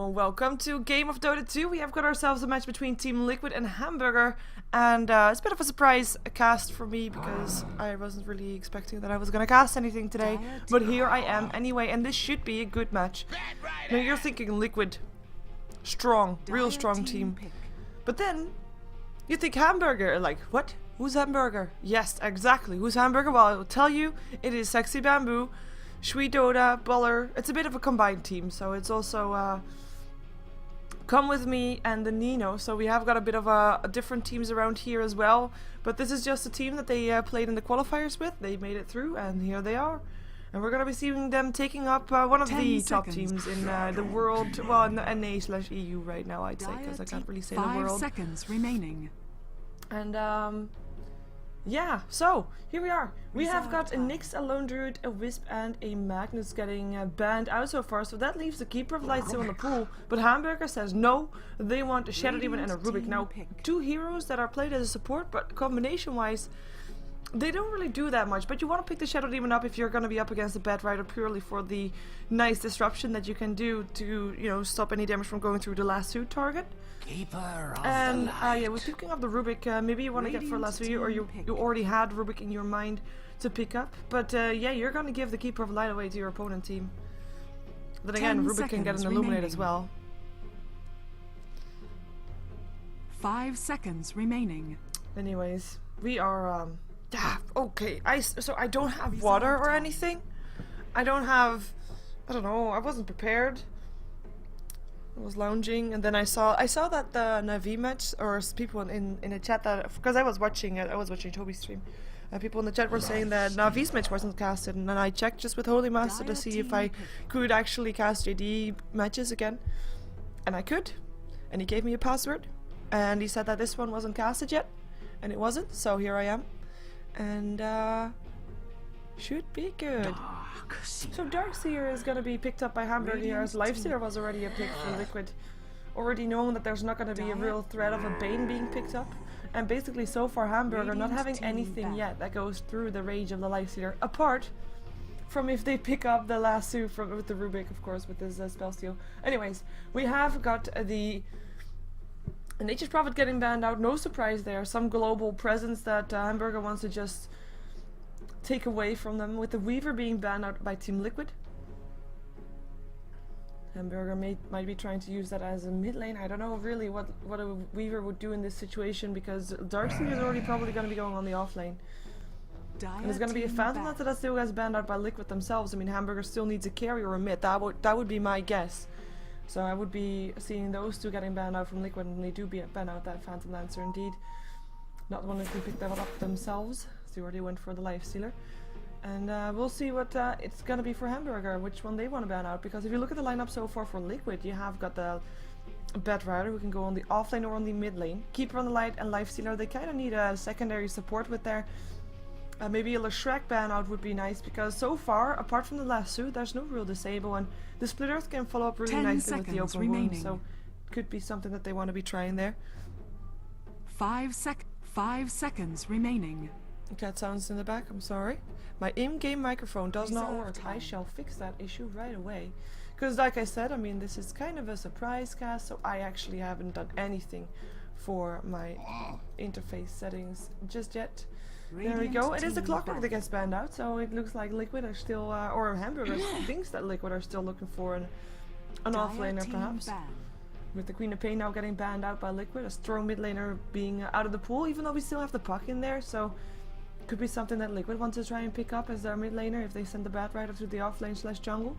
Welcome to Game of Dota 2. We have got ourselves a match between Team Liquid and Hamburger, and it's a bit of a surprise cast for me because I wasn't really expecting that I was going to cast anything today, but here I am anyway, and this should be a good match. Now you're thinking Liquid, strong, real strong team, but then you think Hamburger, like what? Who's Hamburger? Yes, exactly, who's Hamburger? Well, I will tell you, it is Sexy Bamboo, Sweet Dota, Buller. It's a bit of a combined team, so it's also Come With Me and the Nino, so we have got a bit of different teams around here as well, but this is just a team that they played in the qualifiers with. They made it through, and here they are. And we're going to be seeing them taking up one of the top teams in the world, well, in the NA/EU right now, I'd say, because I can't really say the world. 5 seconds remaining. And, yeah, so here we are. We have got a Nyx, a Lone Druid, a Wisp, and a Magnus getting banned out so far. So that leaves the Keeper of Light still in the pool. But Hamburger says no. They want a Shadow Demon and a Rubik. Now, two heroes that are played as a support, but combination-wise, they don't really do that much. But you want to pick the Shadow Demon up if you're going to be up against the Bat Rider purely for the nice disruption that you can do to, you know, stop any damage from going through the last suit target. And yeah, with picking up the Rubik, maybe you want to get for last video, or you already had Rubik in your mind to pick up. But yeah, you're going to give the Keeper of Light away to your opponent team. Then again, Rubik can get an Illuminate as well. 5 seconds remaining. Anyways, we are okay. So I don't have water or anything. I don't know. I wasn't prepared. I was lounging, and then I saw that the Navi match, or people in the chat, that because I was watching Toby's stream, people in the chat were saying that Navi's match wasn't casted, and then I checked just with Holy Master to see if I could actually cast JD matches again, and I could, and he gave me a password, and he said that this one wasn't casted yet, and it wasn't, so here I am, and should be good. So Darkseer is going to be picked up by Hamburger here, as Lifestealer was already a pick for Liquid. Already knowing that there's not going to be a real threat of a Bane being picked up. And basically so far Hamburger not having anything yet that goes through the range of the Lifestealer, apart from if they pick up the last suit with the Rubik, of course, with his spell steal. Anyways, we have got the Nature's Prophet getting banned out, no surprise there. Some global presence that Hamburger wants to just take away from them, with the Weaver being banned out by Team Liquid. Hamburger might be trying to use that as a mid lane. I don't know really what a Weaver would do in this situation, because Darkseer is already probably going to be going on the off lane. And there's going to be a Phantom Lance that still gets banned out by Liquid themselves. I mean, Hamburger still needs a carry or a mid. That would be my guess. So I would be seeing those two getting banned out from Liquid, and they do ban out that Phantom Lancer indeed. Not one who can pick that up themselves. They already went for the Lifestealer. And we'll see what it's going to be for Hamburger, which one they want to ban out. Because if you look at the lineup so far for Liquid, you have got the Bat Rider who can go on the off lane or on the mid lane. Keeper on the Light and Lifestealer, they kind of need a secondary support with their... maybe a Shrek ban out would be nice, because so far, apart from the last suit, there's no real disable. And the Split Earth can follow up really nicely with the open wound, so could be something that they want to be trying there. 5 seconds remaining. Cat sounds in the back, I'm sorry. My in-game microphone does not work. I shall fix that issue right away. Because like I said, I mean, this is kind of a surprise cast, so I actually haven't done anything for my interface settings just yet. There we go. It is the Clockwork that gets banned out, so it looks like Liquid are still, or Hamburger thinks that Liquid are still looking for an off-laner perhaps. With the Queen of Pain now getting banned out by Liquid, a strong mid laner being out of the pool, even though we still have the puck in there, so could be something that Liquid wants to try and pick up as their mid laner if they send the Bat Rider to the off lane / jungle.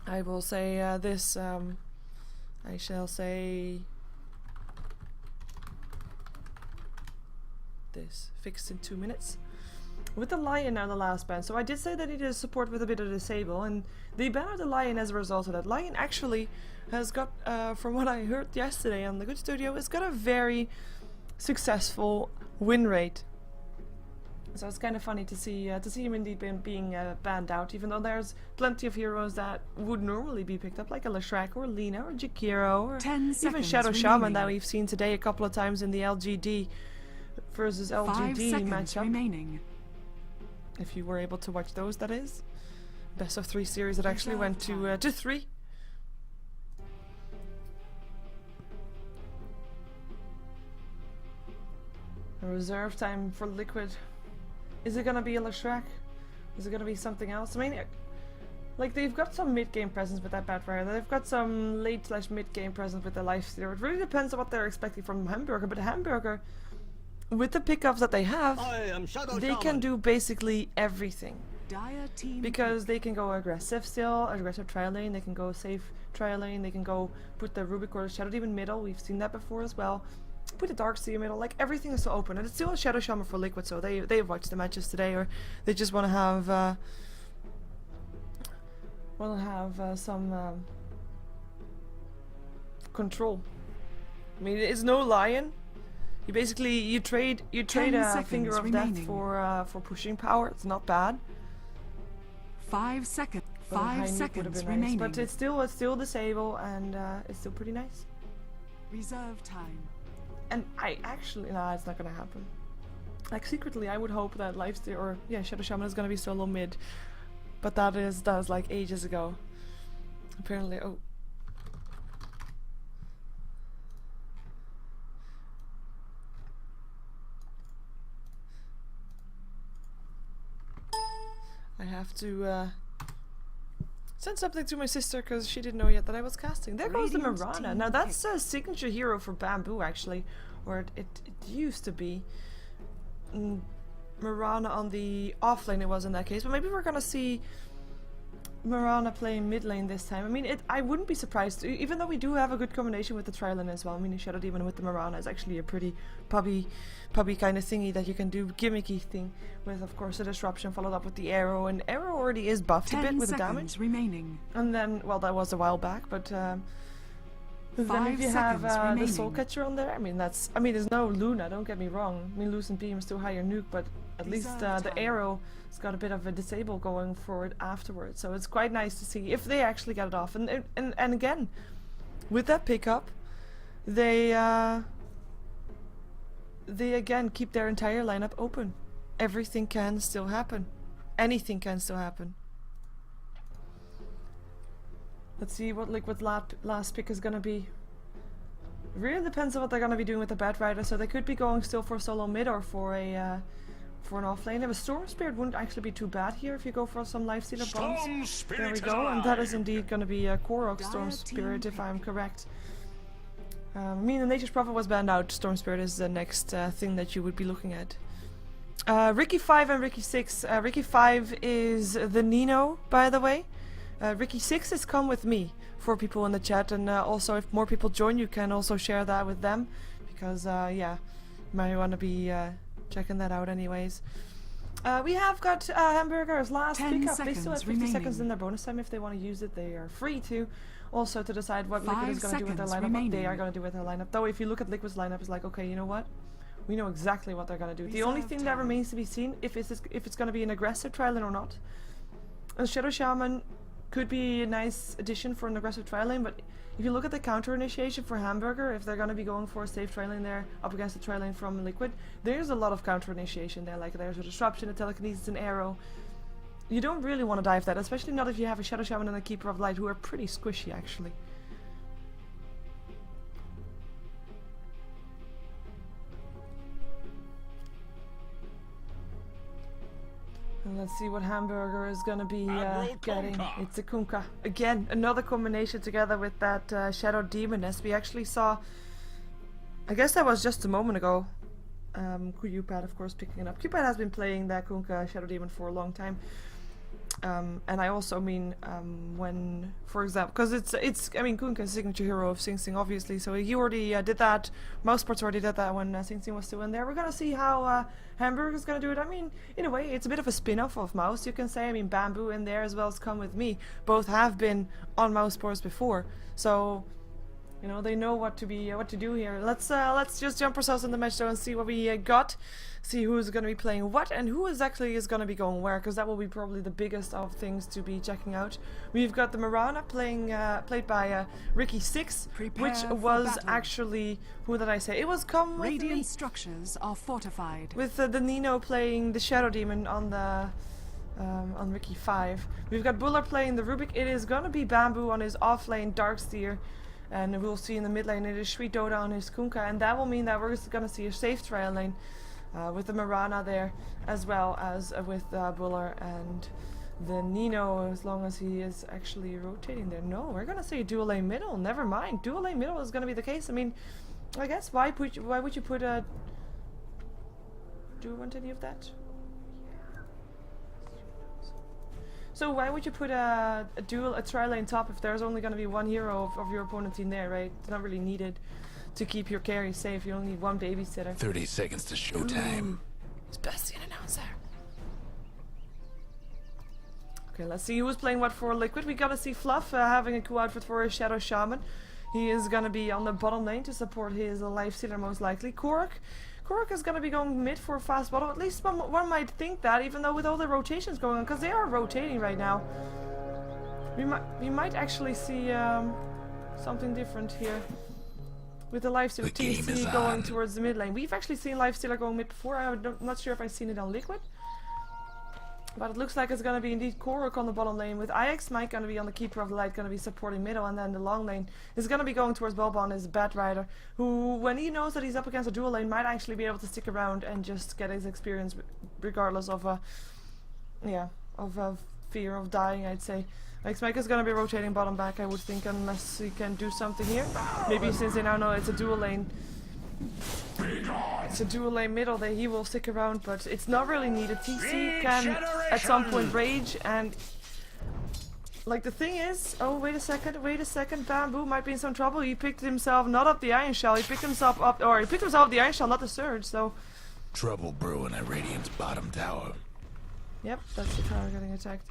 I will say this, I shall say this, fixed in 2 minutes. With the Lion now the last ban, so I did say that he needed support with a bit of disable, and they banned the Lion as a result of that. Lion actually has got, from what I heard yesterday on the Good Studio, it's got a very successful win rate. So it's kind of funny to see him indeed being banned out, even though there's plenty of heroes that would normally be picked up, like a Leshrac or Lina or Jakiro or even Shadow Shaman that we've seen today a couple of times in the LGD versus LGD matchup. If you were able to watch those, that is. best of 3 series that actually went to 3. A reserve time for Liquid. Is it gonna be a Leshrac? Is it gonna be something else? I mean, like, they've got some mid-game presence with that Batrider. They've got some late/mid-game presence with the Lifestealer. It really depends on what they're expecting from Hamburger, but Hamburger, with the pickups that they have, they can do basically everything. Because they can go aggressive still, aggressive trial lane, they can go safe trial lane, they can go put the Rubik or the Shadow Demon middle, we've seen that before as well. Put the Darkseer middle, like everything is so open. And it's still a Shadow Shaman for Liquid, so they've watched the matches today, or they just want to have some control. I mean, it's no lion. You basically you trade a finger of death for pushing power. It's not bad. 5 seconds. But 5 seconds remaining. Nice. But it's still disable, and it's still pretty nice. Reserve time. And I actually, nah, it's not gonna happen. Like, secretly, I would hope that Lifesteal or Shadow Shaman is gonna be solo mid, but that was like ages ago. Apparently, oh. I have to send something to my sister because she didn't know yet that I was casting. There goes the Mirana. Now that's a signature hero for Bamboo, actually, or it used to be. Mirana on the offlane it was in that case, but maybe we're gonna see Mirana playing mid lane this time. I mean, I wouldn't be surprised, even though we do have a good combination with the Trilon as well. I mean, the Shadow Demon with the Mirana is actually a pretty puppy kind of thingy that you can do, gimmicky thing with, of course, the disruption followed up with the arrow, and arrow already is buffed a bit with the damage. Remaining. And then, well, that was a while back, but then if you have the Soul Catcher on there, I mean, there's no Luna, don't get me wrong. I mean, Lucent Beam is still higher nuke, but at least the arrow has got a bit of a disable going for it afterwards, so it's quite nice to see if they actually get it off. And again, with that pickup, they again keep their entire lineup open. Everything can still happen. Anything can still happen. Let's see what Liquid's last pick is gonna be. It really depends on what they're gonna be doing with the Batrider. So they could be going still for solo mid or for an offlane. A Storm Spirit wouldn't actually be too bad here if you go for some Lifestealer bombs. There we go, and that is indeed gonna be a Korok Storm Spirit if I'm correct. I mean, the Nature's Prophet was banned out. Storm Spirit is the next thing that you would be looking at. Ricky 5 and Ricky 6. Ricky 5 is the Nino, by the way. Ricky 6 is Come With Me for people in the chat, and also if more people join, you can also share that with them, because yeah, you might want to be checking that out anyways. We have got Hamburger's last pickup. They still have 50 seconds in their bonus time. If they want to use it, they are free to. Also to decide what Liquid is going to do with their lineup, what they are going to do with their lineup. Though if you look at Liquid's lineup, it's like, okay, you know what? We know exactly what they're going to do. The only thing that remains to be seen if it's going to be an aggressive trial or not. And Shadow Shaman could be a nice addition for an aggressive trial lane, but if you look at the counter initiation for Hamburger, if they're going to be going for a safe trial lane there up against the trial lane from Liquid, there's a lot of counter initiation there. Like there's a disruption, a telekinesis, an arrow. You don't really want to dive that, especially not if you have a Shadow Shaman and a Keeper of Light, who are pretty squishy actually. And let's see what Hamburger is going to be getting. It's a Kunkka. Again, another combination together with that Shadow Demon, as we actually saw, I guess that was just a moment ago. Kuyupad, of course, picking it up. Kuyupad has been playing that Kunkka Shadow Demon for a long time. And I also mean when, for example, because I mean, Kunkka is a signature hero of Sing Sing, obviously, so he already did that. Mousesports already did that when Sing Sing was still in there. We're gonna see how Hamburger is gonna do it. I mean, in a way, it's a bit of a spin-off of Mouse, you can say. I mean, Bamboo in there as well as Come With Me. Both have been on Mousesports before, so you know they know what to do here. Let's just jump ourselves in the match though and see what we got. See who's going to be playing what and who is going to be going where, because that will be probably the biggest of things to be checking out. We've got the Mirana played by Ricky 6, which was actually, who did I say? It was Come With Me. Radiant structures are fortified. With the Nino playing the Shadow Demon on the on Ricky 5. We've got Buller playing the Rubik. It is gonna be Bamboo on his off lane, Darksteer. And we'll see in the mid lane it is Sweet Doda on his Kunkka. And that will mean that we're gonna see a safe trial lane with the Mirana there, as well as with Buller and the Nino, as long as he is actually rotating there. No, we're gonna say dual lane middle. Never mind. Dual lane middle is gonna be the case. I mean, I guess why would you put a... Do you want any of that? So why would you put a tri lane top if there's only gonna be one hero of your opponent team there, right? It's not really needed to keep your carry safe. You only need one babysitter. 30 seconds to showtime. It's Bastion announcer. Okay, let's see who's playing what for Liquid. We gotta see Fluff having a cool outfit for his Shadow Shaman. He is gonna be on the bottom lane to support his Life Stealer most likely. Korok is gonna be going mid for a fast bottom. At least one might think that, even though with all the rotations going on, because they are rotating right now. We might actually see something different here. With the Lifestealer TC going towards the mid lane. We've actually seen Lifestealer going mid before. I'm not sure if I've seen it on Liquid. But it looks like it's going to be indeed Korok on the bottom lane, with IX Mike going to be on the Keeper of the Light, going to be supporting middle, and then the long lane is going to be going towards Bobon as Bat Rider, who, when he knows that he's up against a dual lane, might actually be able to stick around and just get his experience regardless of fear of dying, I'd say. IX Mike is going to be rotating bottom back, I would think, unless he can do something here. Maybe since they now know it's a dual lane. It's a dual lane middle that he will stick around, but it's not really needed. TC can at some point rage, and like the thing is, oh wait a second, Bamboo might be in some trouble. He picked himself not up the Iron Shell, he picked himself up the Iron Shell, not the Surge, so trouble brewing at Radiant's bottom tower. Yep, that's the tower getting attacked.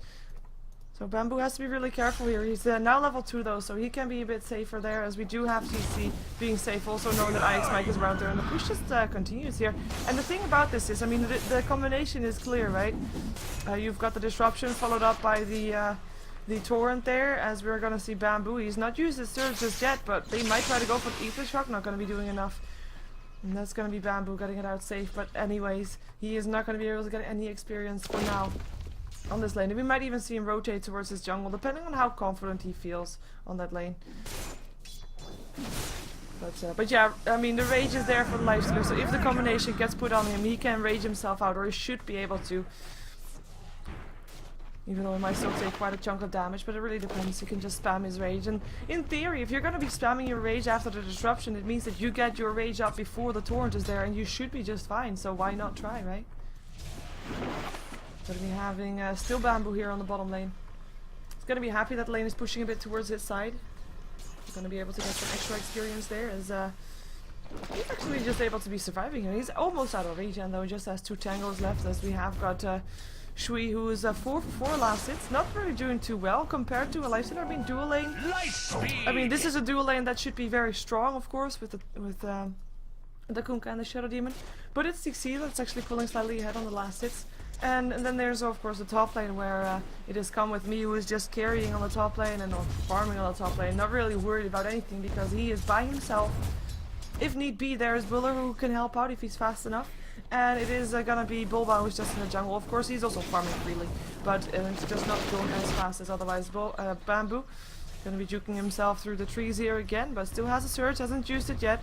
So Bamboo has to be really careful here. He's now level 2 though, so he can be a bit safer there, as we do have TC being safe, also knowing that IX Mike is around there, and the push just continues here. And the thing about this is, I mean, the combination is clear, right? You've got the disruption followed up by the torrent there, as we're gonna see Bamboo. He's not used his surge just yet, but they might try to go for the Ether Shock, not gonna be doing enough. And that's gonna be Bamboo getting it out safe, but anyways, he is not gonna be able to get any experience for now on this lane. And we might even see him rotate towards his jungle, depending on how confident he feels on that lane. But yeah, I mean, the rage is there for the Lifestealer, so if the combination gets put on him, he can rage himself out, or he should be able to. Even though it might still take quite a chunk of damage, but it really depends. You can just spam his rage, and in theory, if you're going to be spamming your rage after the disruption, it means that you get your rage up before the torrent is there, and you should be just fine, so why not try, right? Gonna be having still Bamboo here on the bottom lane. He's gonna be happy that lane is pushing a bit towards his side. He's gonna be able to get some extra experience there, as he's actually just able to be surviving here. He's almost out of regen though, he just has 2 tangos left, as we have got Shui, who is 4 for 4 last hits. Not really doing too well compared to a Lifestealer. I mean, dual lane. I mean, this is a dual lane that should be very strong, of course, with the Kunkka and the Shadow Demon. But it's TC that's actually pulling slightly ahead on the last hits. And then there's of course the top lane, where it has come with me, who is just carrying on the top lane and farming on the top lane, not really worried about anything because he is by himself. If need be, there is Buller who can help out if he's fast enough, and it is gonna be Bulba who's just in the jungle. Of course he's also farming freely, but it's just not going as fast as otherwise. Bamboo gonna be juking himself through the trees here again, but still has a surge, hasn't used it yet.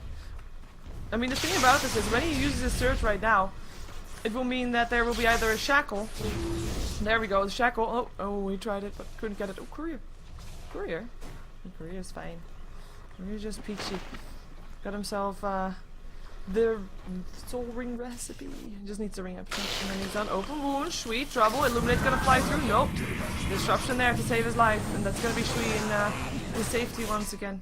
I mean, the thing about this is, when he uses his surge right now, it will mean that there will be either a shackle. There we go, the shackle. Oh, he tried it, but couldn't get it. Oh, Courier. Courier's fine. Courier's just peachy. Got himself the soul ring recipe. Just needs a ring up, and then he's done. Open wound, Shui, trouble. Illuminate's gonna fly through. Nope. Disruption there to save his life, and that's gonna be Shui in safety once again.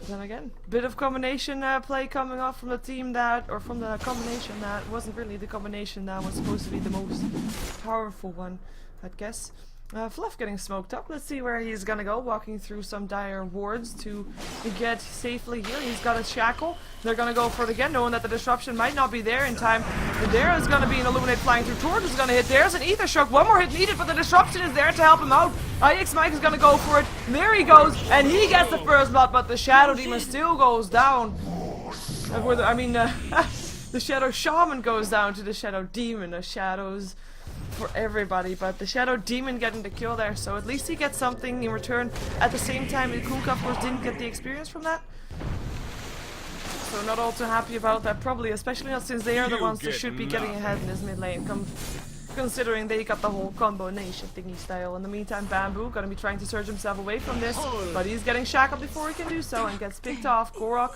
Then again, bit of combination play coming off from the team that, or from the combination that wasn't really the combination that was supposed to be the most powerful one, I'd guess. Fluff getting smoked up. Let's see where he's gonna go, walking through some dire wards to get safely here. He's got a shackle. They're gonna go for it again, knowing that the disruption might not be there in time. And there is gonna be an Illuminate flying through. Torch is gonna hit. There's an Ether Shock. One more hit needed, but the disruption is there to help him out. IX Mike is gonna go for it. There he goes, and he gets the first blood, but the Shadow Demon still goes down. The Shadow Shaman goes down to the Shadow Demon. The Shadows for everybody, but the Shadow Demon getting the kill there, so at least he gets something in return. At the same time, Kunkka of course didn't get the experience from that. So not all too happy about that, probably, especially not since they are the ones that should be getting ahead in this mid lane, considering they got the whole combination thingy style. In the meantime, Bamboo gonna be trying to surge himself away from this, but he's getting shackled before he can do so and gets picked off. Korok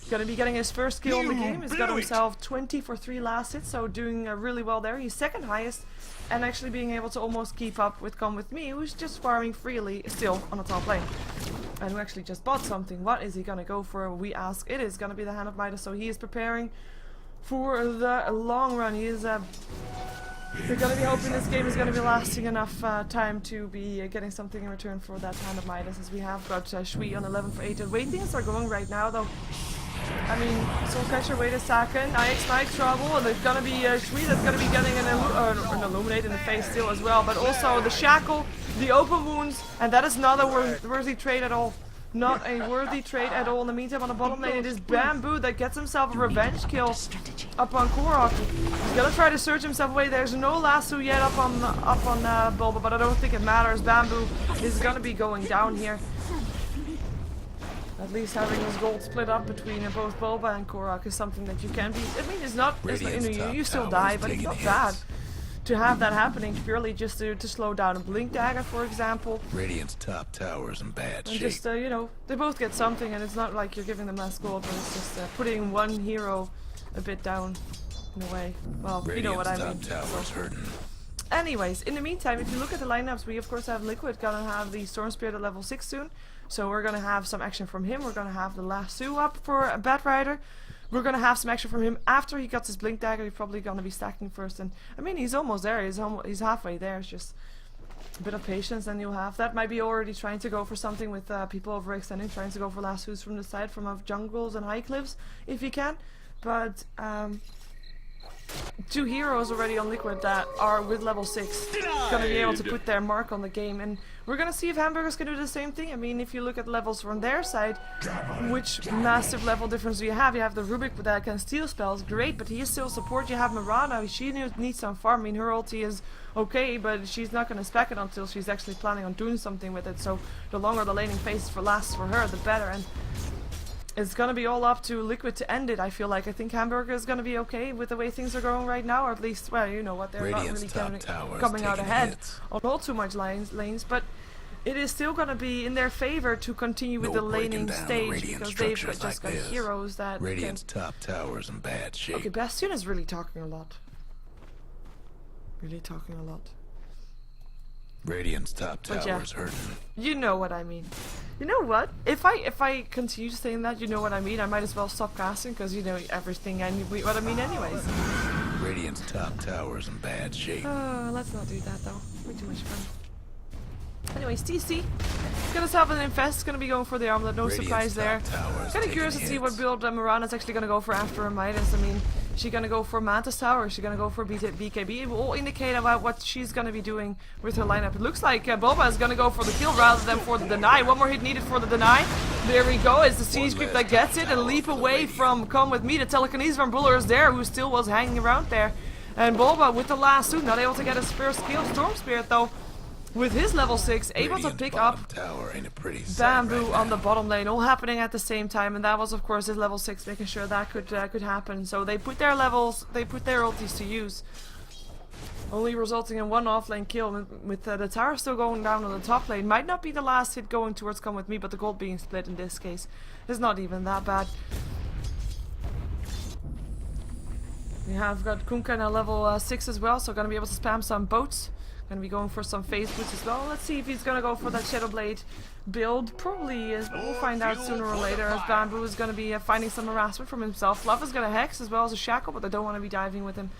gonna be getting his first kill in the game. He's got himself 20 for 3 last hits, so doing really well there. He's second highest and actually being able to almost keep up with Come With Me, who's just farming freely still on the top lane. And who actually just bought something. What is he gonna go for? We ask. It is gonna be the Hand of Midas, so he is preparing for the long run. He is we're gonna be hoping this game is gonna be lasting enough time to be getting something in return for that Hand of Midas, as we have got Shui on 11 for 8. The way things are going right now, though, I mean, Soulcatcher, wait a second, IX Knight trouble, and there's gonna be Shui that's gonna be getting an Illuminate in the face still as well, but also the Shackle, the Open Wounds, and that is not a worthy trade at all. Not a worthy trade at all. In the meantime, on the bottom lane, it is Bamboo that gets himself a revenge kill up on Korok. He's gonna try to search himself away. There's no lasso yet up on Bulba, but I don't think it matters. Bamboo is gonna be going down here. At least having his gold split up between both Bulba and Korok is something that you can be. I mean, it's not. You still die, but it's not bad to have that happening purely just to slow down a Blink Dagger, for example. Radiant's top tower's in bad shape. And just, you know, they both get something, and it's not like you're giving them less gold, but it's just putting one hero a bit down in a way. Well, you know what I mean. Tower's hurting. Anyways, in the meantime, if you look at the lineups, we of course have Liquid gonna have the Storm Spirit at level 6 soon. So we're gonna have some action from him. We're gonna have the lasso up for a Bat Rider. We're gonna have some action from him after he got his Blink Dagger. He's probably gonna be stacking first, and I mean he's almost there. He's halfway there. It's just a bit of patience, and you'll have that. Might be already trying to go for something with people overextending, trying to go for lassos from the side, from jungles and high cliffs if you can. But 2 heroes already on Liquid that are with level 6 gonna be able to put their mark on the game, and we're gonna see if Hamburgers can do the same thing. I mean, if you look at levels from their side, which massive level difference do you have? You have the Rubik that can steal spells, great, but he is still support. You have Mirana, she needs some farm. I mean, her ulti is okay, but she's not gonna spec it until she's actually planning on doing something with it, so the longer the laning phase lasts for her, the better. And it's gonna be all up to Liquid to end it, I feel like. I think Hamburger is gonna be okay with the way things are going right now, or at least, well, you know what, they're not really coming out ahead on all too much lanes, but it is still gonna be in their favor to continue with the laning stage, because they've just got heroes that Radiant's top tower's in bad shape. Okay, Bastion is really talking a lot. Really talking a lot. Radiant's top tower's hurting. You know what I mean. You know what? If I continue saying that, you know what I mean, I might as well stop casting, because you know everything and what I mean anyways. Radiant's top tower's in bad shape. Let's not do that though. Way too much fun. Anyways, TC gonna have an infest, gonna be going for the armlet, no surprise there. Kinda curious to see what build Mirana's actually gonna go for after a Midas. I mean, is she gonna go for Mantis Tower, or is she gonna go for BKB? It will all indicate about what she's gonna be doing with her lineup. It looks like Boba is gonna go for the kill rather than for the deny. One more hit needed for the deny. There we go, it's the Siege Creep that gets it, and leap away from Come With Me. The telekinesis from Buller is there, who still was hanging around there. And Boba with the last suit, not able to get his first kill. Storm Spirit though, with his level 6, able to pick up Bamboo on the bottom lane, all happening at the same time, and that was of course his level 6, making sure that could happen. So they put their ultis to use, only resulting in one offlane kill, with the tower still going down on the top lane. Might not be the last hit going towards Come With Me, but the gold being split in this case is not even that bad. We have got Kunkka now level 6 as well, so gonna be able to spam some boats. Gonna be going for some phase boots as well. Let's see if he's gonna go for that Shadow Blade build. Probably is, but we'll find out sooner or later, as Bamboo is gonna be finding some harassment from himself. Fluff is gonna hex as well as a shackle, but I don't want to be diving with him.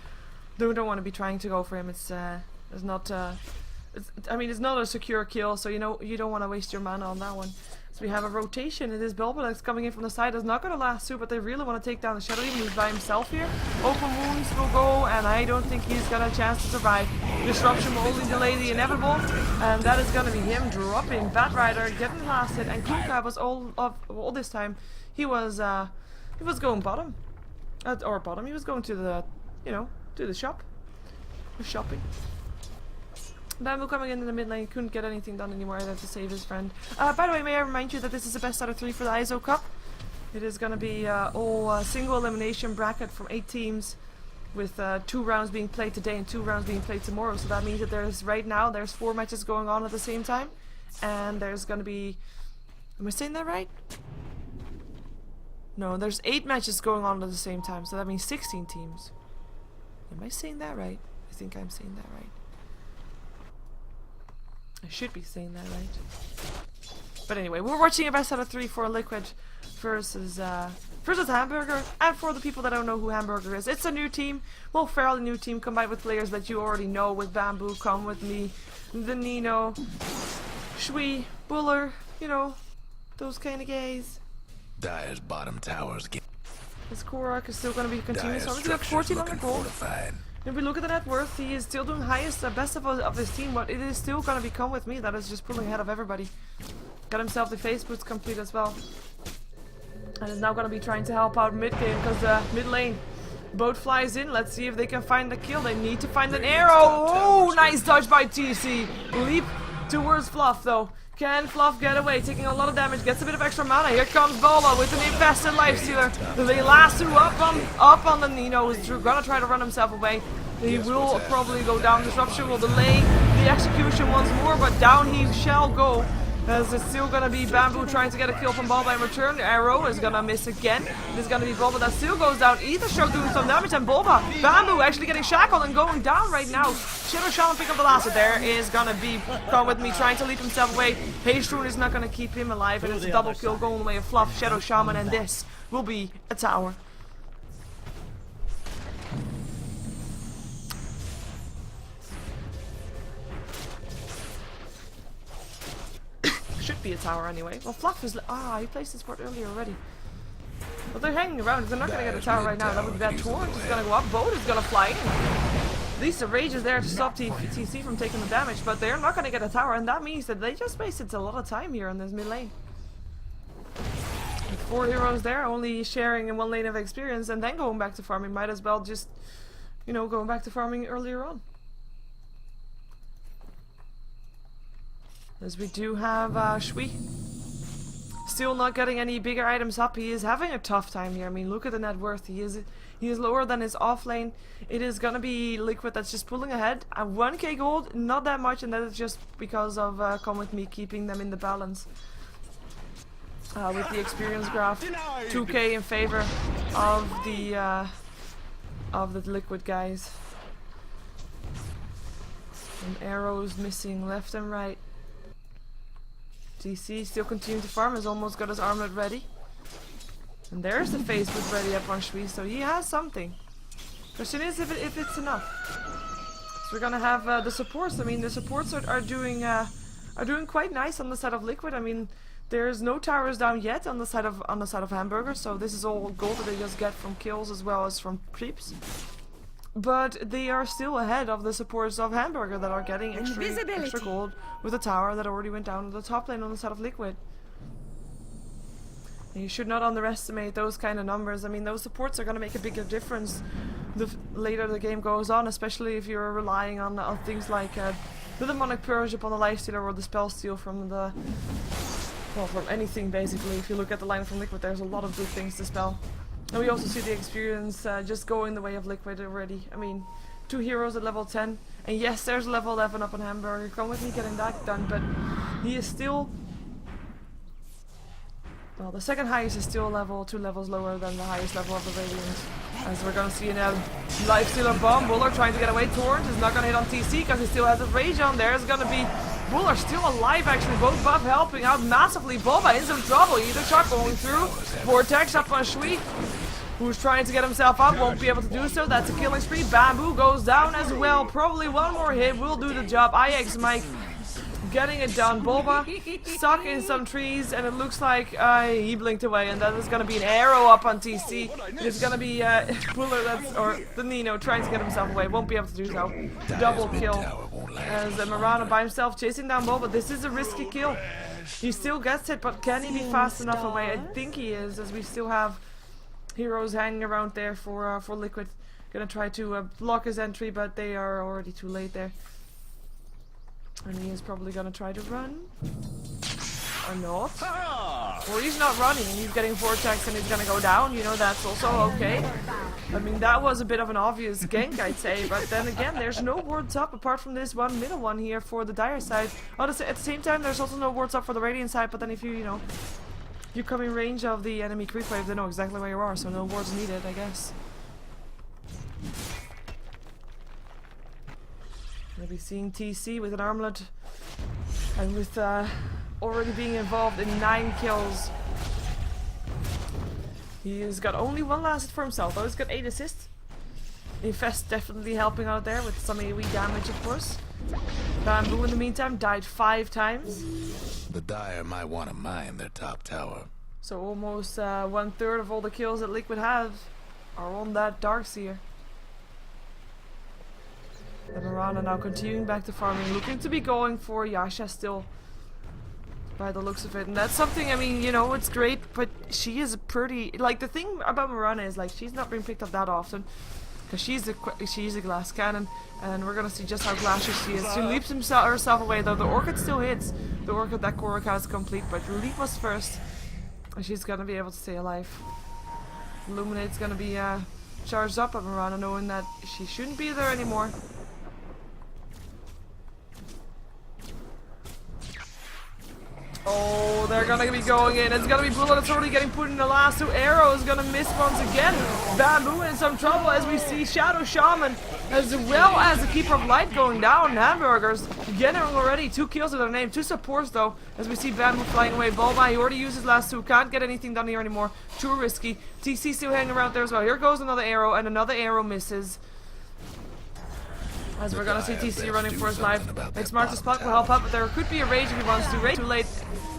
Don't want to be trying to go for him. It's not I mean, it's not a secure kill, so you know you don't want to waste your mana on that one. So we have a rotation. It is Bulba that's coming in from the side. It's not going to last too, but they really want to take down the Shadow Demon, who's by himself here. Open wounds will go, and I don't think he's got a chance to survive. Disruption will only delay the inevitable, and that is going to be him dropping Bat Rider, getting the last hit, and Kunkka was all this time. He was going bottom, or bottom. He was going to the, to the shop. Shopping. Bamboo coming in the mid lane, couldn't get anything done anymore, had to save his friend. By the way, may I remind you that this is the best out of 3 for the Eizo Cup. It is going to be all single elimination bracket from 8 teams with 2 rounds being played today and 2 rounds being played tomorrow. So that means that there's 4 matches going on at the same time. And there's going to be... Am I saying that right? No, there's 8 matches going on at the same time. So that means 16 teams. Am I saying that right? I think I'm saying that right. I should be saying that right. But anyway, we're watching a best out of 3 for Liquid versus Hamburger. And for the people that don't know who Hamburger is, it's a new team. Well, fairly new team combined with players that you already know, with Bamboo, Come With Me, the Nino, Shui, Buller, you know, those kind of guys. Dyer's bottom towers get. His core arc is still going to be continuous. Dyer's So he's got 1400 gold. fortified. If we look at the net worth, he is still doing highest, best of his team, but it is still going to be Come With Me that is just pulling ahead of everybody. Got himself the face boots complete as well. And is now going to be trying to help out mid game because mid lane boat flies in. Let's see if they can find the kill. They need to find an arrow. Oh, nice dodge by TC. Leap towards Fluff though. Can Fluff get away? Taking a lot of damage. Gets a bit of extra mana. Here comes Bola with an infested lifestealer. The last 2 up on the Nino. Is gonna try to run himself away. He will probably go down. Disruption will delay the execution once more, but down he shall go. As it's still gonna be Bamboo trying to get a kill from Boba in return. The arrow is gonna miss again. It is gonna be Boba that still goes down. Ether Show doing some damage, and Boba, Bamboo actually getting shackled and going down right now. Shadow Shaman pick up the last. There is gonna be Come With Me trying to lead himself away. Hastrun is not gonna keep him alive, and it's a double kill going away of Fluff, Shadow Shaman, and this will be a tower. Should be a tower anyway. Well, Fluff is... he placed his port earlier already. But they're hanging around. They're not going to get a tower right now. That would be bad. Torrent is going to go up. Boat is going to fly in. At least the Rage is there to stop TC from taking the damage. But they're not going to get a tower. And that means that they just wasted a lot of time here in this mid lane. With 4 heroes there, only sharing in 1 lane of experience. And then going back to farming. Might as well just, you know, going back to farming earlier on. As we do have Shui. Still not getting any bigger items up. He is having a tough time here. I mean, look at the net worth. He is lower than his off lane. It is gonna be Liquid that's just pulling ahead. And 1k gold, not that much, and that is just because of Come With Me keeping them in the balance. With the experience graph, 2k in favor of the Liquid guys. And arrows missing left and right. DC still continuing to farm, has almost got his armlet ready. And there's the face boot ready up on Shui, so he has something. Question is if it's enough. So we're gonna have the supports. I mean, the supports are doing quite nice on the side of Liquid. I mean, there's no towers down yet on the side of Hamburger, so this is all gold that they just get from kills as well as from creeps. But they are still ahead of the supports of Hamburger that are getting extra gold with a tower that already went down to the top lane on the side of Liquid. And you should not underestimate those kind of numbers. I mean, those supports are going to make a bigger difference the later the game goes on, especially if you're relying on things like the Demonic Purge upon the Lifestealer or the Spell Steal from the... well, from anything basically. If you look at the line from Liquid, there's a lot of good things to spell. And we also see the experience just going the way of Liquid already. I mean, 2 heroes at level 10. And yes, there's level 11 up on Hamburger. Come With Me getting that done, but he is still... well, the second highest is still 2 levels lower than the highest level of the Radiant. As we're gonna see now, Lifestealer Bomb. Buller trying to get away. Torrent is not gonna hit on TC because he still has a Rage on. There's gonna be Buller still alive actually. Both buff helping out massively. Boba in some trouble. Either shot going through. Vortex up on Shui, who's trying to get himself up. Won't be able to do so. That's a killing spree. Bamboo goes down as well. Probably 1 more hit will do the job. IX Mike getting it done. Boba stuck in some trees, and it looks like he blinked away, and that is going to be an arrow up on TC. It's going to be Buller or the Nino trying to get himself away. Won't be able to do so. Double kill as Marana by himself chasing down Boba. This is a risky kill. He still gets it, but can he be fast enough away? I think he is, as we still have heroes hanging around there for Liquid. Gonna try to block his entry, but they are already too late there. And he is probably gonna try to run. Or not. Or he's not running and he's getting vortex and he's gonna go down, you know, that's also okay. I mean, that was a bit of an obvious gank, I'd say, but then again, there's no wards up apart from this one middle one here for the Dire side. Honestly, at the same time, there's also no wards up for the Radiant side, but then if you know, you come in range of the enemy creep wave, they know exactly where you are, so no wards needed, I guess. Maybe seeing TC with an armlet and with already being involved in 9 kills. He has got only 1 last hit for himself, though he's got 8 assists. Infest definitely helping out there with some AoE damage, of course. Bamboo in the meantime died 5 times. The Dire might want to mine their top tower. So almost 1/3 of all the kills that Liquid have are on that Darkseer. And Mirana now continuing back to farming, looking to be going for Yasha still, by the looks of it. And that's something, I mean, you know, it's great, but she is pretty, like, the thing about Mirana is, like, she's not being picked up that often, because she's a glass cannon, and we're gonna see just how glassy she is. She leaps herself away, though the Orchid still hits. The Orchid that Korok has complete, but the leap was first, and she's gonna be able to stay alive. Illuminate's gonna be charged up at Mirana, knowing that she shouldn't be there anymore. Oh, they're gonna be going in. It's gonna be Bullet that's already getting put in the last 2 arrows. Gonna miss once again. Bamboo in some trouble as we see Shadow Shaman as well as the Keeper of Light going down. Hamburgers getting already 2 kills to their name. 2 supports though as we see Bamboo flying away. Bulba, he already used his last 2. Can't get anything done here anymore. Too risky. TC still hanging around there as well. Here goes another arrow and another arrow misses. As we're gonna see TC running for his life. Makes Marcus Pluck will help out, but there could be a rage if he wants to. Rage too late.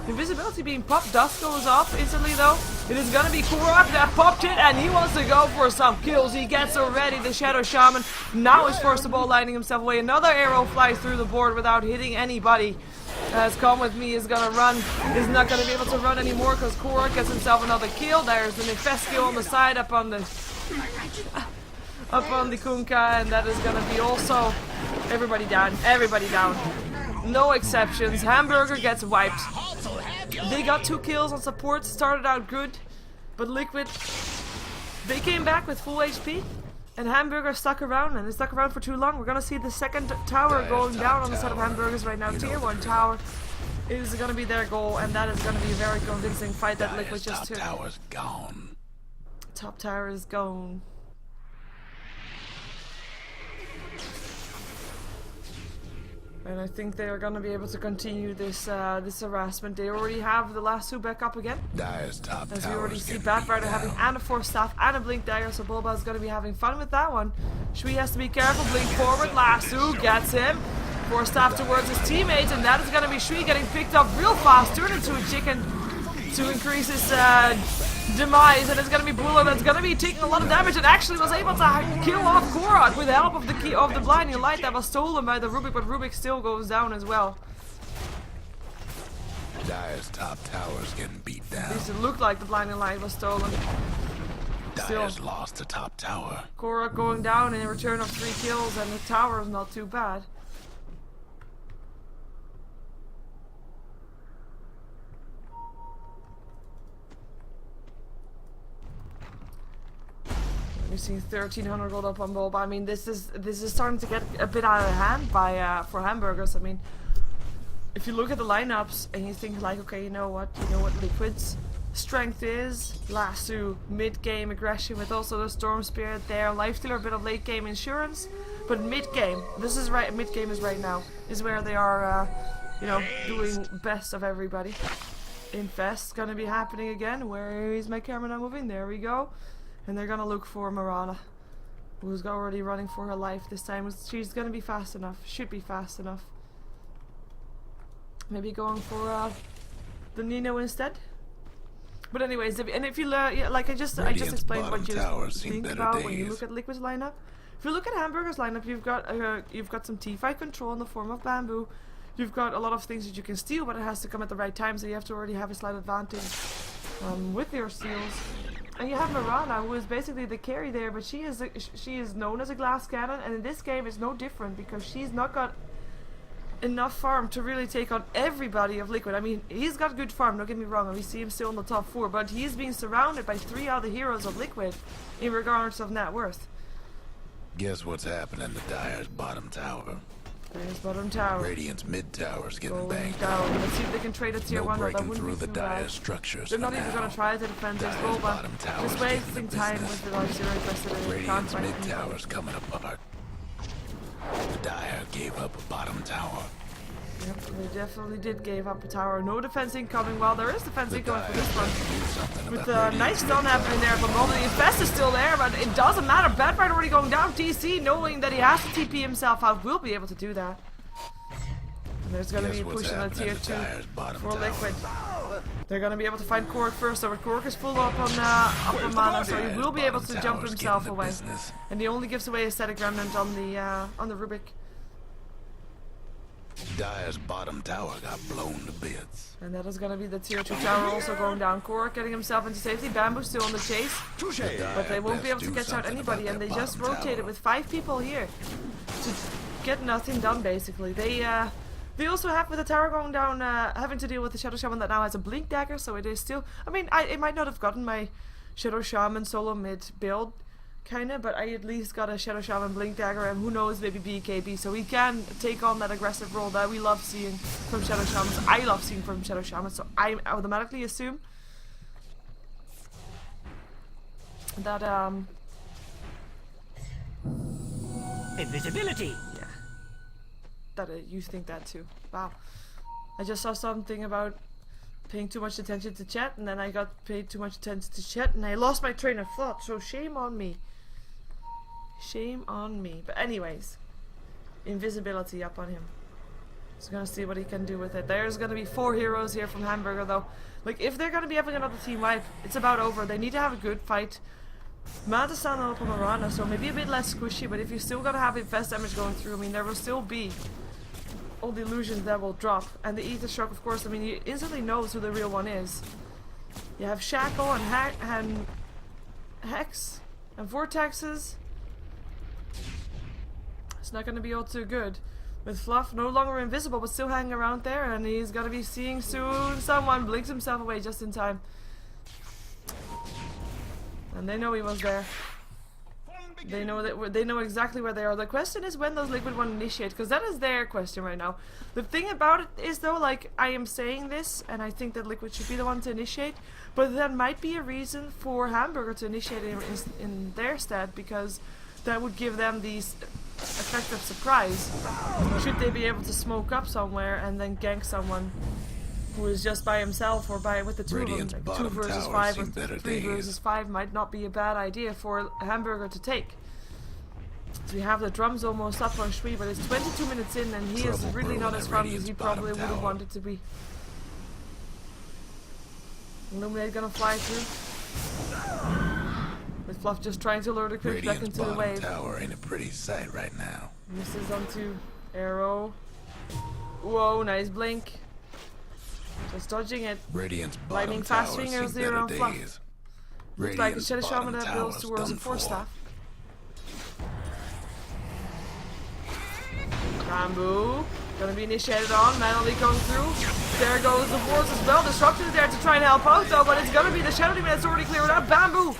Invisibility being popped. Dust goes off instantly though. It is gonna be Korok that popped it and he wants to go for some kills. He gets already the Shadow Shaman. Now is first of all lining himself away. Another arrow flies through the board without hitting anybody. As Come With Me is gonna run. Is not gonna be able to run anymore because Korok gets himself another kill. There's an Infest kill on the side up on the Kunkka, and that is gonna be also everybody down. Everybody down. No exceptions. Hamburger gets wiped. They got 2 kills on support, started out good, but Liquid, they came back with full HP, and Hamburger stuck around, and they stuck around for too long. We're gonna see the second tower going down on the side of Hamburgers right now. Tier 1 tower is gonna be their goal, and that is gonna be a very convincing fight that Liquid just took. Top tower's gone. Top tower is gone. And I think they are gonna be able to continue this this harassment. They already have the last 2 back up again. Dire's top As we already tower's see getting Batrider beat having down. and a Force Staff and a Blink Dagger, so Bulba is gonna be having fun with that one. Shui has to be careful, Blink forward, Lasso gets him. Force Staff towards his teammates, and that is gonna be Shui getting picked up real fast, turned into a chicken to increase his demise, and it's gonna be Buller that's gonna be taking a lot of damage and actually was able to kill off Korok with the help of the key of the blinding light that was stolen by the Rubik, but Rubik still goes down as well. Dire's top tower's getting beat At down. least it looked like the blinding light was stolen. Dire's lost the top tower. Korok going down in return of 3 kills, and the tower is not too bad. We've seen 1300 gold up on Bulba. I mean, this is starting to get a bit out of hand by for Hamburgers. I mean, if you look at the lineups and you think like, okay, you know what Liquid's strength is, Lasso, mid-game aggression with also the Storm Spirit there, Lifestealer, a bit of late-game insurance, but mid-game, mid-game is right now, is where they are, you know, doing best of everybody. Infest gonna be happening again. Where is my camera now moving? There we go. And they're gonna look for Mirana, who's already running for her life this time. She's gonna be fast enough. Should be fast enough. Maybe going for the Nino instead. But anyways, if you yeah, like I just explained what you think about when you look at Liquid's lineup. If you look at Hamburger's lineup, you've got some teamfight control in the form of Bamboo. You've got a lot of things that you can steal, but it has to come at the right time, so you have to already have a slight advantage with your steals. And you have Mirana, who is basically the carry there, but she is known as a glass cannon, and in this game it's no different because she's not got enough farm to really take on everybody of Liquid. I mean, he's got good farm, don't get me wrong, and we see him still in the top 4, but he's being surrounded by 3 other heroes of Liquid in regards of net worth. Guess what's happening to Dire's bottom tower? There's bottom tower. Radiant's mid tower's getting Going banged down. up. Let's see if they can trade a tier No 1. That breaking wouldn't through be the too Dire bad. structures. They're not for even now. going to try to defend this Dire's goal, but bottom tower's just getting wasting the time business. with the like 0 invested in it. Can't Radiant's fight mid anybody. tower's coming apart. The Dire gave up a bottom tower. Yep, they definitely did give up a tower. No defense incoming. Well, there is defense incoming for this one. With a nice stun happening there at the moment. The infest is still there, but it doesn't matter. Bedford already going down. TC, knowing that he has to TP himself out, will be able to do that. And there's going to be a push on the tier 2 for Liquid. They're going to be able to find Cork first, so Cork is full up on mana, so he will be able to jump himself away. And he only gives away a static remnant on the Rubik. Dire's bottom tower got blown to bits. And that is going to be the tier 2 tower also going down. Cork getting himself into safety. Bamboo still on the chase. But they won't be able to catch out anybody, and they just rotated with 5 people here to get nothing done, basically. They also have, with the tower going down, having to deal with the Shadow Shaman that now has a Blink Dagger, so it is still... I mean, it might not have gotten my Shadow Shaman solo mid build, kinda, but I at least got a Shadow Shaman Blink Dagger, and who knows, maybe BKB, so he can take on that aggressive role that we love seeing from Shadow Shamans. I love seeing from Shadow Shamans, so I automatically assume that, Invisibility! yeah, that you think that too. Wow. I just saw something about paying too much attention to chat, and then I got paid too much attention to chat, and I lost my train of thought, so shame on me. Shame on me. But anyways, invisibility up on him. Just gonna see what he can do with it. There's gonna be 4 heroes here from Hamburger, though. Like, if they're gonna be having another team wipe, it's about over. They need to have a good fight. Manta's standing up on Marana, so maybe a bit less squishy, but if you're still gonna have infest damage going through, I mean, there will still be all the illusions that will drop. And the Ether Shock, of course, I mean, you instantly knows who the real one is. You have Shackle and Hex and Vortexes. It's not going to be all too good. With Fluff no longer invisible, but still hanging around there, and he's going to be seeing soon someone blinks himself away just in time. And they know he was there. They know that they know exactly where they are. The question is when does Liquid want to initiate, because that is their question right now. The thing about it is, though, like, I am saying this, and I think that Liquid should be the one to initiate, but that might be a reason for Hamburger to initiate in their stead, because that would give them these effect of surprise. Should they be able to smoke up somewhere and then gank someone who is just by himself, or with the 2 of them. Like 2 versus 5 or 3 versus 5 might not be a bad idea for Hamburger to take. So we have the drums almost up on Shui, but it's 22 minutes in, and he is really not as strong as he probably would have wanted to be. Illuminate gonna fly through. With Fluff just trying to lure the creeps back into the wave. Tower ain't a pretty sight right now. Misses onto Arrow. Whoa, nice blink. Just dodging it. Radiant's Lightning fast fingers there on Fluff. Looks like the Shadow Shaman that builds towards a 4-staff. Bamboo. Gonna be initiated on. Manually going through. There goes the Force as well. Disruption is there to try and help out, though, but it's gonna be the Shadow Demon that's already cleared out. Bamboo!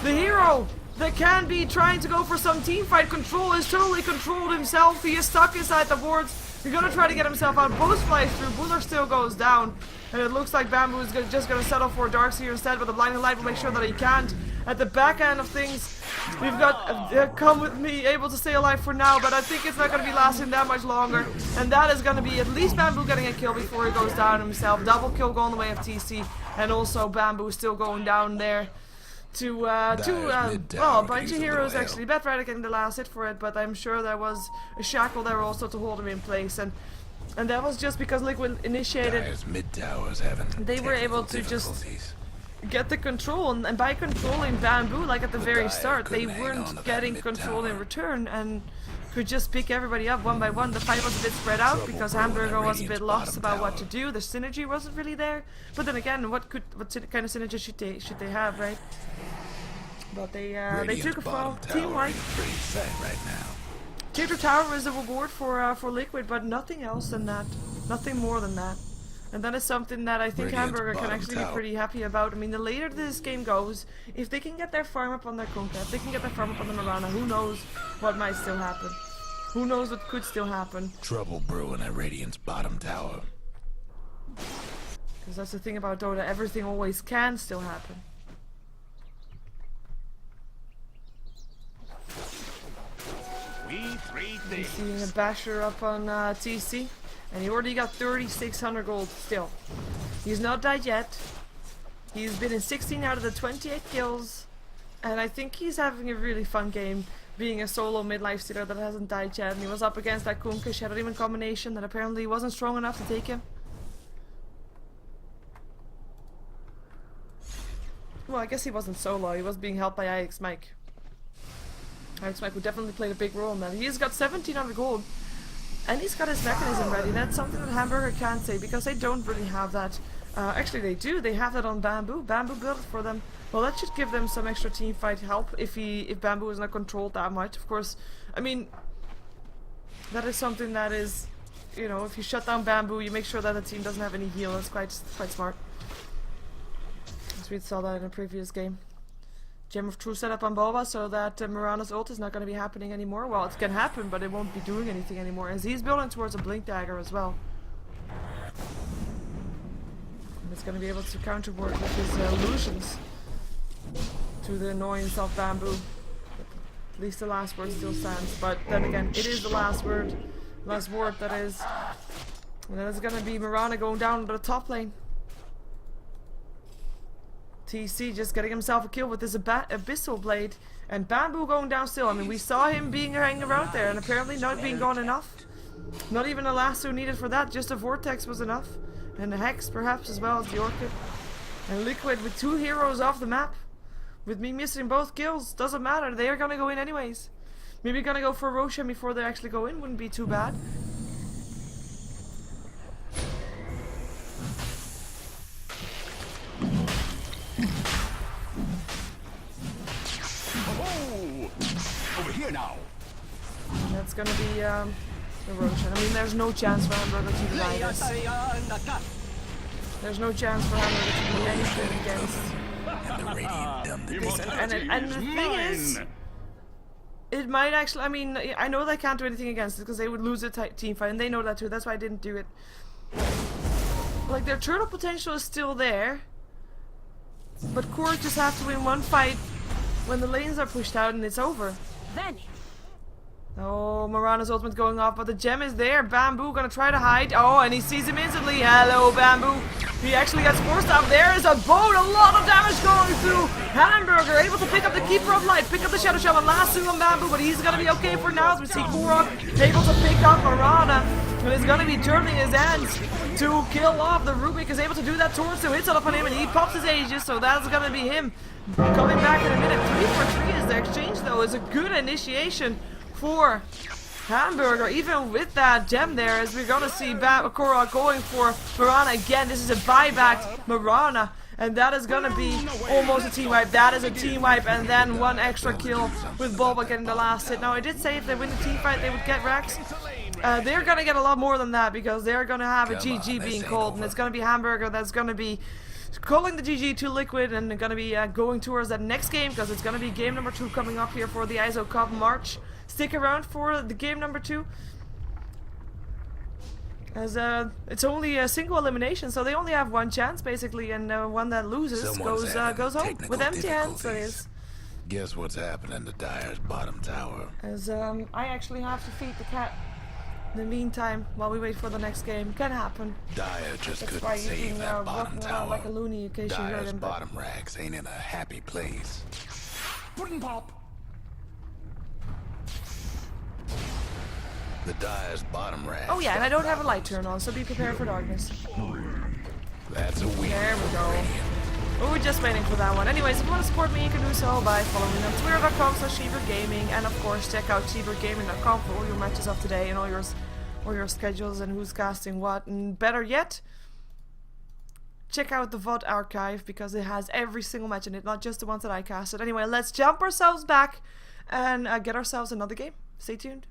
The hero that can be trying to go for some team fight control is totally controlled himself. He is stuck inside the wards. He's gonna try to get himself out. Both flies through. Buller still goes down. And it looks like Bamboo is just gonna settle for Darkseer instead, but the Blinding Light will make sure that he can't. At the back end of things, we've got Come With Me able to stay alive for now, but I think it's not gonna be lasting that much longer. And that is gonna be at least Bamboo getting a kill before he goes down himself. Double kill going the way of TC, and also Bamboo still going down there. Well, a bunch of heroes actually. Bedford getting the last hit for it, but I'm sure there was a shackle there also to hold him in place, and that was just because Liquid initiated. They were able to just get the control, and by controlling Bamboo, like at the very start, they weren't getting control in return and could just pick everybody up one by one. The fight was a bit spread out because Hamburger was a bit lost about what to do. The synergy wasn't really there. But then again, what kind of synergy should they have, right? But they took a fall. Team wipe. Tier 2 tower is a reward for Liquid, but nothing else than that. Nothing more than that. And that is something that I think Radiant's Hamburger can bottom actually tower. be pretty happy about. I mean, the later this game goes, if they can get their farm up on their Kunkka, if they can get their farm up on the Mirana, who knows what might still happen. Who knows what could still happen. Trouble brewing at Radiant's bottom tower. Because that's the thing about Dota, everything always can still happen. Seeing a basher up on TC, and he already got 3,600 gold still. He's not died yet. He's been in 16 out of the 28 kills, and I think he's having a really fun game being a solo midlife stealer that hasn't died yet. And he was up against that Kunkka Shadow Demon combination that apparently wasn't strong enough to take him. Well, I guess he wasn't solo, he was being helped by IX Mike. IX Mike would definitely play a big role in that. He's got 1,700 gold, and he's got his mechanism ready. That's something that Hamburger can't say, because they don't really have that. Actually they do, they have that on Bamboo. Bamboo built it for them. Well, that should give them some extra team fight help if Bamboo is not controlled that much. Of course, I mean, that is something that is, you know, if you shut down Bamboo, you make sure that the team doesn't have any heal. That's quite smart. As we saw that in a previous game. Gem of True setup on Boba so that Mirana's ult is not going to be happening anymore. Well, it can happen, but it won't be doing anything anymore, as he's building towards a Blink Dagger as well. And it's going to be able to counterword with his illusions to the annoyance of Bamboo. At least the last word still stands, but then again, it is the last word. Last word, that is. And then it's going to be Mirana going down to the top lane. TC just getting himself a kill with this Abyssal Blade, and Bamboo going down still. I mean, we saw him hanging around there, and apparently not being gone enough. Not even a lasso needed for that, just a Vortex was enough. And a Hex perhaps as well as the Orchid. And Liquid with 2 heroes off the map. With me missing both kills, doesn't matter, they are gonna go in anyways. Maybe gonna go for Roshan before they actually go in, wouldn't be too bad. Over here now. And that's gonna be the Roshan. I mean, there's no chance for Hamburger to deny this. There's no chance for Hamburger to do anything against. And the Radiant done the And the thing is, it might actually, I mean, I know they can't do anything against it because they would lose a team fight, and they know that too. That's why I didn't do it. Like, their turtle potential is still there, but Core just have to win one fight when the lanes are pushed out and it's over. Oh, Mirana's ultimate going off, but the gem is there. Bamboo gonna try to hide. Oh, and he sees him instantly. Hello, Bamboo. He actually gets forced out. There is a boat. A lot of damage going through. Hamburger able to pick up the Keeper of Light, pick up the Shadow Shaman, lasso on Bamboo, but he's gonna be okay for now as we see Korok able to pick up Mirana. And it's gonna be turning his hands to kill off. The Rubik is able to do that towards him, hits it up on him, and he pops his Aegis, so that's gonna be him coming back in a minute. 3 for 3 is the exchange, though. Is a good initiation for Hamburger, even with that gem there, as we're gonna see Korok going for Mirana again. This is a buyback Mirana, and that is gonna be almost a team wipe. That is a team wipe, and then 1 extra kill with Bulba getting the last hit. Now, I did say if they win the team fight, they would get Rex. They're gonna get a lot more than that, because they're gonna have a GG being called, and it's gonna be Hamburger that's gonna be calling the GG to Liquid, and gonna be going towards that next game, because it's gonna be game number 2 coming up here for the Eizo Cup March. Stick around for the game number 2, as it's only a single elimination, so they only have 1 chance basically, and one that loses goes home with empty hands. That is. Guess what's happening to Dire's bottom tower? As I actually have to feed the cat. In the meantime, while we wait for the next game, can happen. Dire just That's why couldn't you save can that bottom walk around tower. like a loony in case you heard Dire's him. bottom rags ain't in a happy place. Pudding pop. The Dire's bottom rags. Oh yeah, and I don't have a light turn on, so be prepared for darkness. That's a win. There we go. Oh, we're just waiting for that one. Anyways, if you want to support me, you can do so by following me on twitter.com/SheeverGaming, and of course check out SheeverGaming.com for all your matches of today and all your schedules and who's casting what. And better yet, check out the VOD archive, because it has every single match in it, not just the ones that I casted. Anyway, let's jump ourselves back and get ourselves another game. Stay tuned.